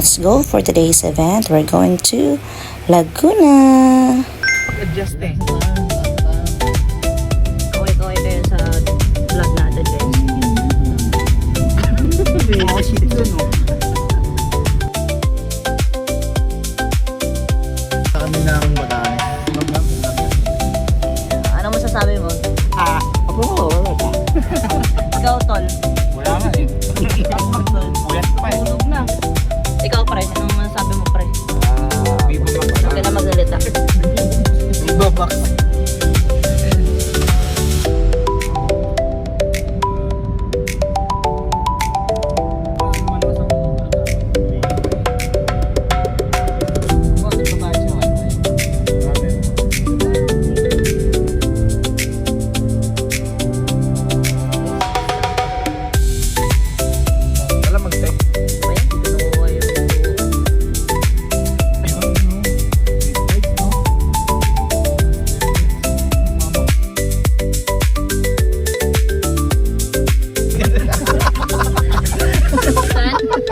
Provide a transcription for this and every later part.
let's go for today's event. We're going to Laguna. Adjust eh. Kaway-kaway kayo sa vlog natin, guys. Sa kami ng Bataan. Ano masasabi mo? Ako, wala pa. Ikaw, Tol. Wala nga eh. Tol. Uyat pa eh. Tulog na. Ikaw, pre. Anong masasabi mo, pre? Viva Max. Huwag ka na magsalita. Viva Max.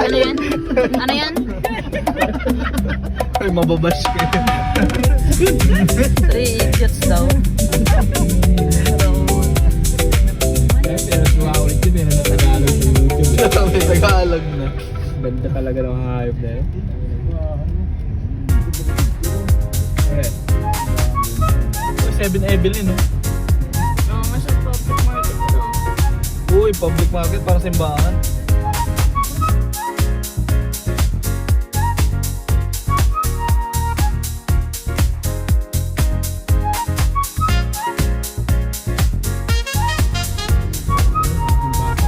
Ano yan? Ano yan? Ay, mababash ka. 3 idiots daw. May Tagalog na. Ganda talaga ng hayop na yun. Uy, 7-Evelyn, no? Oo, mas public market to. Uy, public market para simbahan.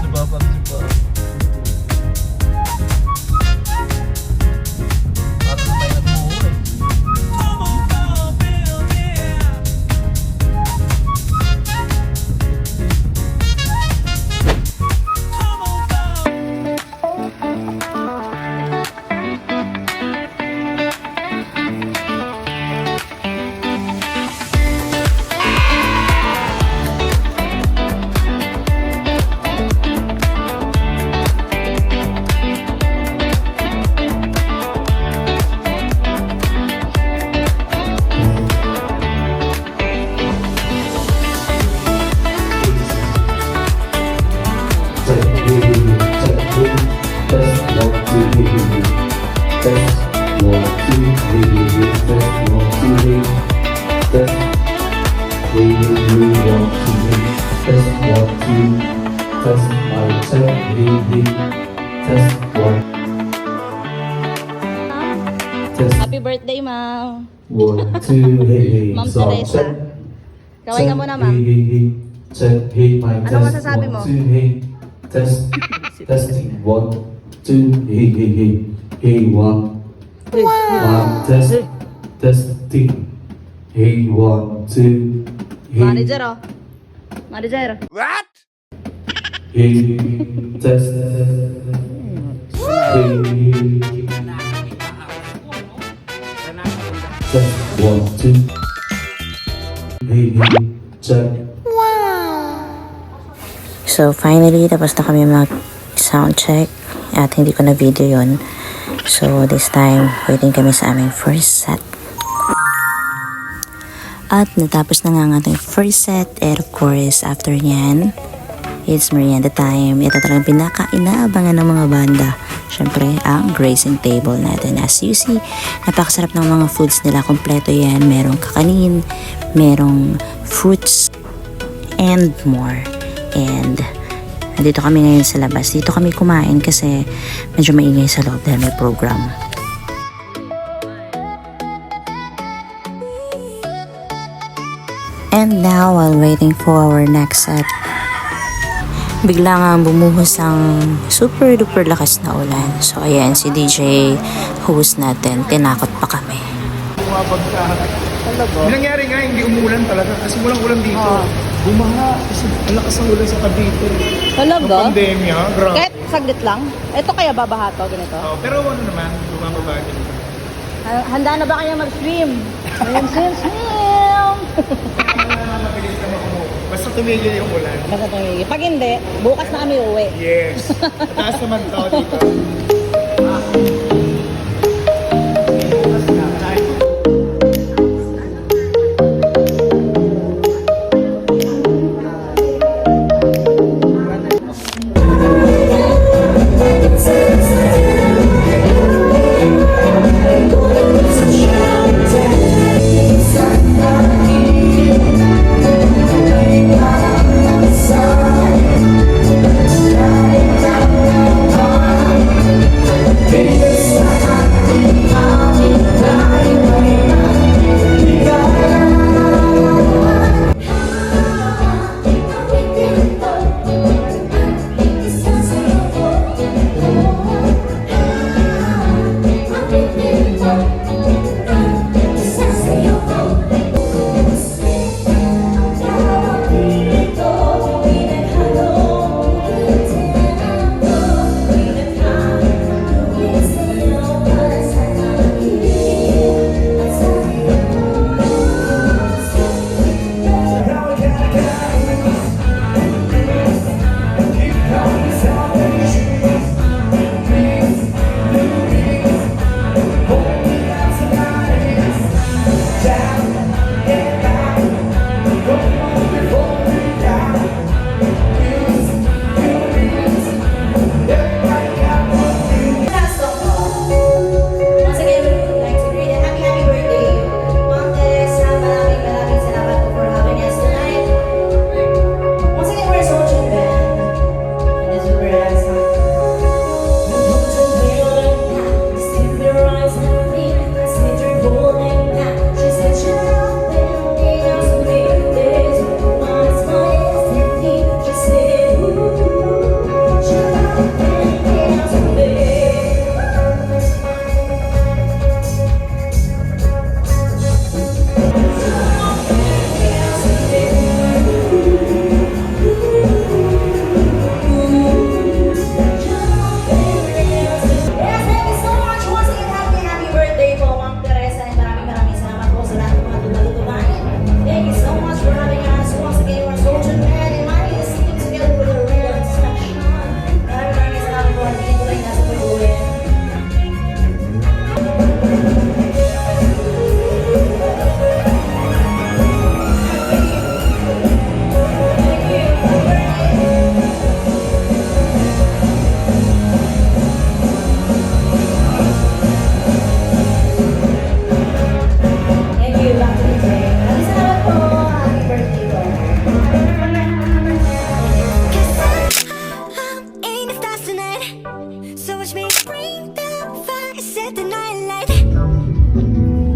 Diba, para simbahan. Para na tayo nagmuhuli. Happy birthday, Ma'am. 1, 2, hey, Ma'am so, Teresa. check. Kaway ka muna, Ma'am. Hey, hey, hey. Check, hey, mic Ano test. masasabi mo? 1, 2, hey. Test. Testing. 1, 2, hey, hey, hey. Hey, 1. Mic test. Testing. Hey, 1, 2, hey. Manager, oh. Manager. Hey, test. Hey. Test. 1, 2. Hey, hey. Check. So finally, tapos na kami mag sound check at hindi ko na video yon. So this time, waiting kami sa aming first set. At natapos na nga ang ating first set, and of course, after nyan, it's merienda time. Ito talagang pinaka-inaabangan ng mga banda. Siyempre, ang grazing table natin. As you see, napakasarap ng mga foods nila. Kompleto yan. Merong kakanin, merong fruits, and more. And nandito kami ngayon sa labas. Dito kami kumain kasi medyo maingay sa loob dahil may program. And now, while waiting for our next set, bigla nga bumuhos ang super duper lakas na ulan. So ayan, si DJ host natin, tinakot pa kami. Yung nangyari nga, hindi umulan talaga. Kasi walang ulan dito. Bumaha. Kasi ang lakas ng ulan sa Cavite. Talaga? Pandemya, grabe. Kahit saglit lang? Ito kaya babaha to, ganito? Pero ano naman, bumababa din. Handa na ba kayo mag-swim? Swim, swim, swim! Basta tumigil yung ulan. Basta tumigil. Pag hindi, bukas na kami uwi. Yes. Mataas naman tao dito.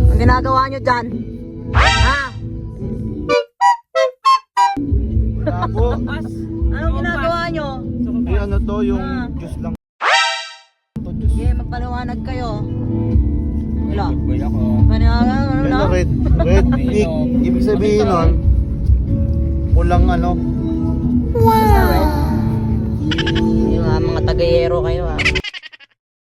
Ang ginagawa nyo dyan? Ha? Bravo. Anong ginagawa nyo? Eh, ano to, yung juice lang. Sige, magpaliwanag kayo. Wala. Boy ako. Paniwagan, ano na? Red ink. Ibig sabihin nun, pulang ano. Basta red.